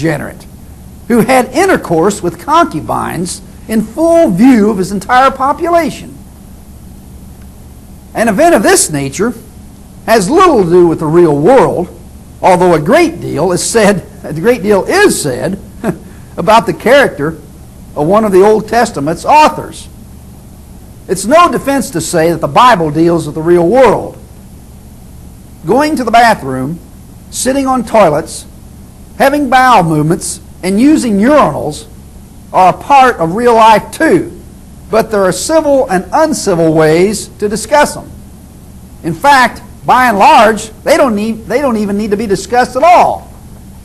degenerate who had intercourse with concubines in full view of his entire population. An event of this nature has little to do with the real world, although a great deal is said about the character of one of the Old Testament's authors. It's no defense to say that the Bible deals with the real world. Going to the bathroom, sitting on toilets, having bowel movements, and using urinals are a part of real life too, but there are civil and uncivil ways to discuss them. In fact, by and large, they don't even need to be discussed at all.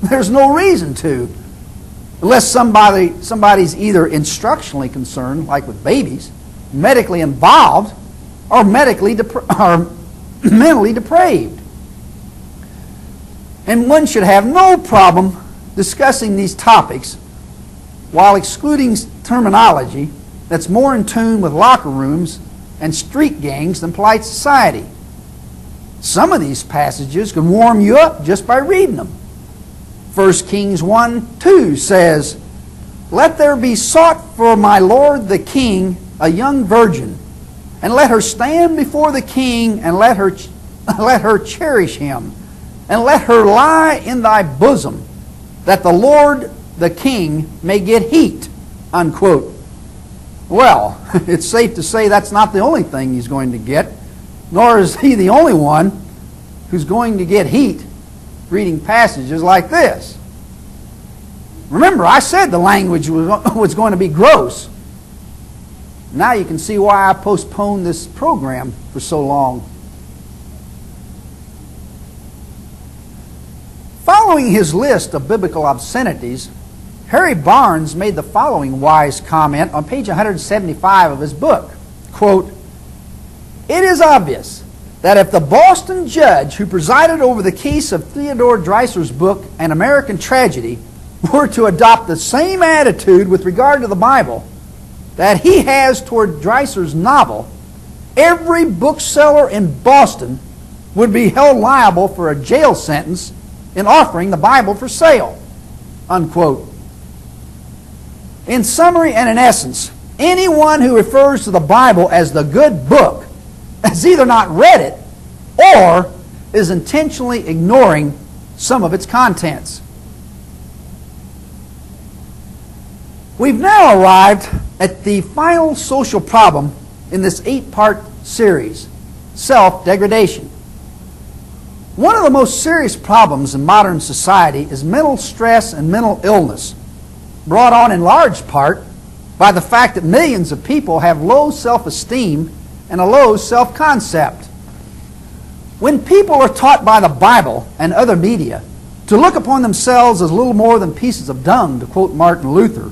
There's no reason to, unless somebody's either instructionally concerned, like with babies, medically involved, or mentally depraved. And one should have no problem discussing these topics while excluding terminology that's more in tune with locker rooms and street gangs than polite society. Some of these passages can warm you up just by reading them. 1 Kings 1:2 says, "Let there be sought for my lord the king a young virgin, and let her stand before the king, and let her cherish him, and let her lie in thy bosom, that the Lord the king may get heat." Unquote. Well, it's safe to say that's not the only thing he's going to get, nor is he the only one who's going to get heat reading passages like this. Remember, I said the language was going to be gross. Now you can see why I postponed this program for so long. Following his list of biblical obscenities, Harry Barnes made the following wise comment on page 175 of his book. Quote, "It is obvious that if the Boston judge who presided over the case of Theodore Dreiser's book, An American Tragedy, were to adopt the same attitude with regard to the Bible that he has toward Dreiser's novel, every bookseller in Boston would be held liable for a jail sentence in offering the Bible for sale." Unquote. In summary and in essence, anyone who refers to the Bible as the good book has either not read it or is intentionally ignoring some of its contents. We've now arrived at the final social problem in this 8-part series, self-degradation. One of the most serious problems in modern society is mental stress and mental illness, brought on in large part by the fact that millions of people have low self-esteem and a low self-concept. When people are taught by the Bible and other media to look upon themselves as little more than pieces of dung, to quote Martin Luther,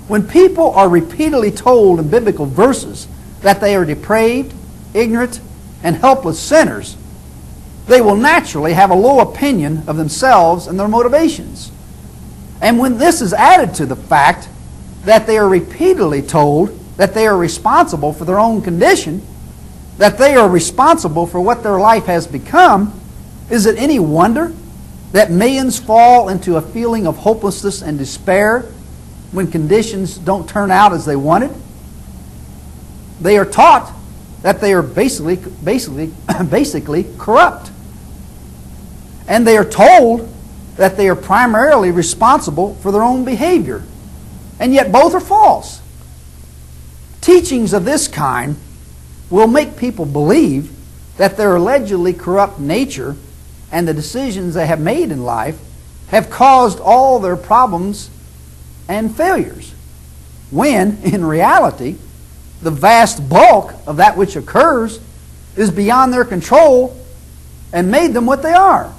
when people are repeatedly told in biblical verses that they are depraved, ignorant, and helpless sinners, they will naturally have a low opinion of themselves and their motivations. And when this is added to the fact that they are repeatedly told that they are responsible for their own condition, that they are responsible for what their life has become, is it any wonder that millions fall into a feeling of hopelessness and despair when conditions don't turn out as they wanted? They are taught that they are basically corrupt. And they are told that they are primarily responsible for their own behavior. And yet both are false. Teachings of this kind will make people believe that their allegedly corrupt nature and the decisions they have made in life have caused all their problems and failures, when, in reality, the vast bulk of that which occurs is beyond their control and made them what they are.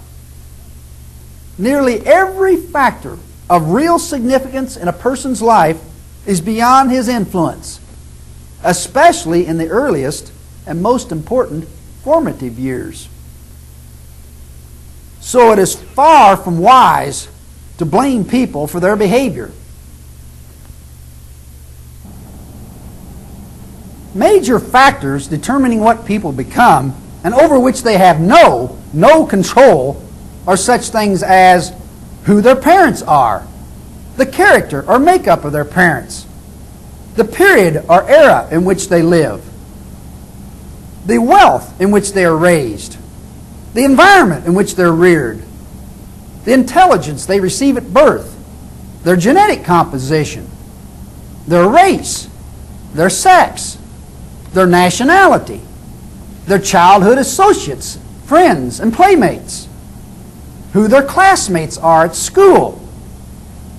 Nearly every factor of real significance in a person's life is beyond his influence, especially in the earliest and most important formative years. So it is far from wise to blame people for their behavior. Major factors determining what people become and over which they have no control are such things as who their parents are, the character or makeup of their parents, the period or era in which they live, the wealth in which they are raised, the environment in which they're reared, the intelligence they receive at birth, their genetic composition, their race, their sex, their nationality, their childhood associates, friends, and playmates, who their classmates are at school,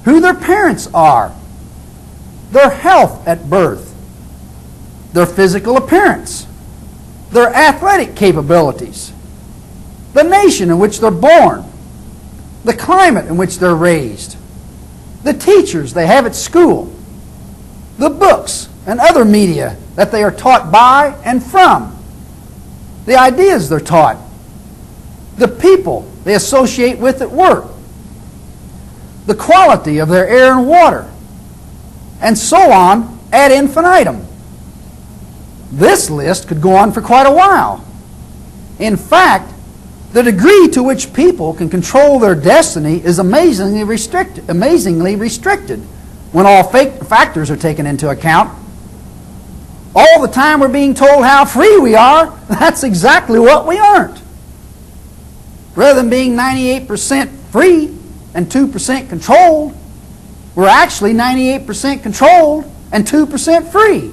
who their parents are, their health at birth, their physical appearance, their athletic capabilities, the nation in which they're born, the climate in which they're raised, the teachers they have at school, the books and other media that they are taught by and from, the ideas they're taught, the people they associate with at work, the quality of their air and water, and so on ad infinitum. This list could go on for quite a while. In fact, the degree to which people can control their destiny is amazingly restricted when all factors are taken into account. All the time we're being told how free we are, that's exactly what we aren't. Rather than being 98% free and 2% controlled, we're actually 98% controlled and 2% free.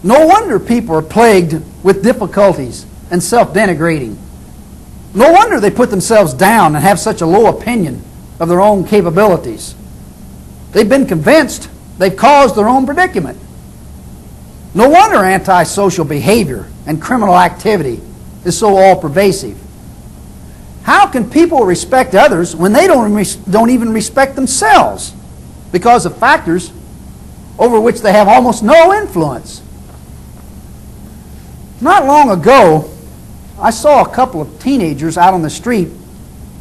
No wonder people are plagued with difficulties and self-denigrating. No wonder they put themselves down and have such a low opinion of their own capabilities. They've been convinced they've caused their own predicament. No wonder antisocial behavior and criminal activity is so all-pervasive. How can people respect others when they don't even respect themselves because of factors over which they have almost no influence? Not long ago, I saw a couple of teenagers out on the street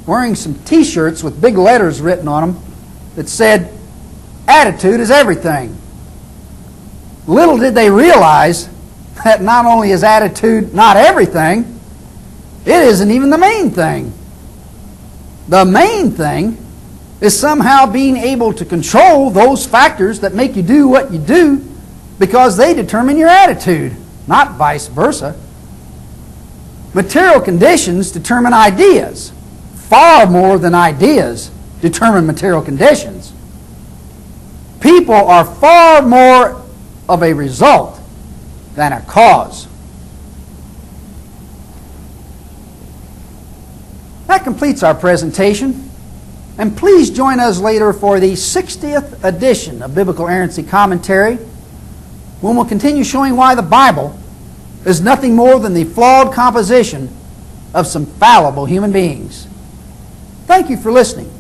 wearing some t-shirts with big letters written on them that said, "Attitude is everything." Little did they realize that not only is attitude not everything, it isn't even the main thing. The main thing is somehow being able to control those factors that make you do what you do because they determine your attitude, not vice versa. Material conditions determine ideas. Far more than ideas determine material conditions. People are far more of a result than a cause. That completes our presentation. And please join us later for the 60th edition of Biblical Errancy Commentary, when we'll continue showing why the Bible is nothing more than the flawed composition of some fallible human beings. Thank you for listening.